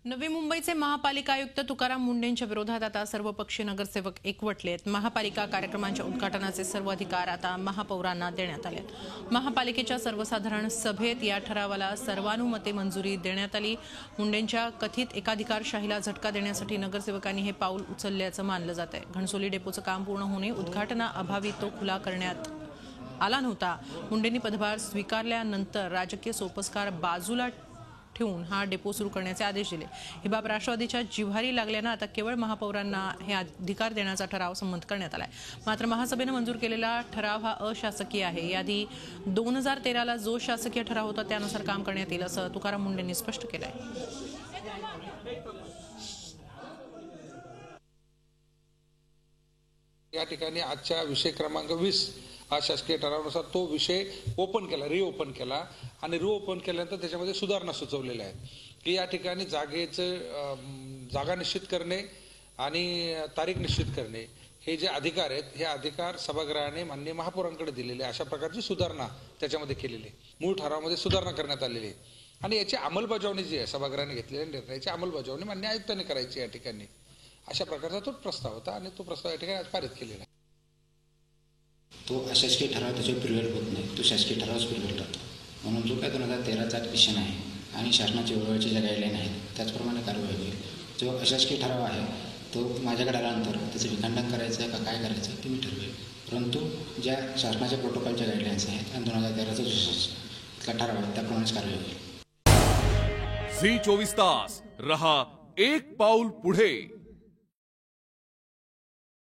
नवी मुंबईचे महापालिका आयुक्त तुकाराम मुंढेंच्या विरोधात आता सर्वपक्षीय नगरसेवक एकवटलेत। महापालिका कार्यक्रमांच्या उद्घाटनाचे सर्व अधिकार आता महापौरांना देण्यात आले। महापालिकेच्या सर्वसाधारण सभेत या ठरावाला सर्वानुमते मंजुरी देण्यात आली। मुंढेंच्या कथित एकाधिकारशाहीला झटका देण्यासाठी नगरसेवकांनी हे पाऊल उचलल्याचं मानलं जात आहे। घणसोली डेपोचं काम पूर्ण होणे उद्घाटनाअभावी तो खुला करण्यात आला नव्हता। मुंढेंनी पदभार स्वीकारल्यानंतर राजकीय सोपस्कार बाजूला ठेवून हा डेपो सुरू करण्याचे आदेश दिले। ही बाब राष्ट्रवादीच्या जिव्हारी लागल्यानं आता केवळ महापौरांना हे अधिकार देण्याचा ठराव संमत करण्यात आलाय। मात्र महासभेने मंजूर केलेला ठराव हा अशासकीय आहे। याआधी 2013ला जो शासकीय ठराव होता त्यानुसार काम करण्यात येईल असं तुकाराम मुंढेंनी स्पष्ट केलंय। या ठिकाणी आजच्या विषय क्रमांक 20 अशासकीय ठरावानुसार तो विषय रिओपन केला आणि रिओपन केल्यानंतर त्याच्यामध्ये सुधारणा सुचवलेल्या आहेत की या ठिकाणी जागा निश्चित करणे आणि तारीख निश्चित करणे हे जे अधिकार आहेत हे अधिकार सभागृहाने माननीय महापौरांकडे दिलेले अशा प्रकारची सुधारणा त्याच्यामध्ये केलेली मूळ ठरावामध्ये सुधारणा करण्यात आलेली आहे आणि याची अंमलबजावणी जी आहे सभागृहाने घेतलेल्या निर्णयाची अंमलबजावणी माननीय आयुक्तांनी करायची या ठिकाणी अशा प्रकारचा तो प्रस्ताव होता आणि तो प्रस्ताव या ठिकाणी आज पारित केलेला आहे। तो अशासकीय ठराव त्याच्यावर प्रिव्हेल होत नाही, तो शासकीय ठरावच प्रिव्हेल राहतो। म्हणून जो काय 2013चा ॲक्शन आहे आणि शासनाच्या वेळेच्या ज्या गाईडलाईन आहेत त्याचप्रमाणे कारवाई होईल। जो अशासकीय ठराव आहे तो माझ्याकडे आल्यानंतर त्याचं विखंडन करायचं आहे का काय करायचं आहे ते मी ठरवेल, परंतु ज्या शासनाच्या प्रोटोकॉलच्या गाईडलाईन्स आहेत आणि 2013चा जो ठराव आहे त्याप्रमाणेच कारवाई होईल। झी 24 तास रहा एक पाऊल पुढे।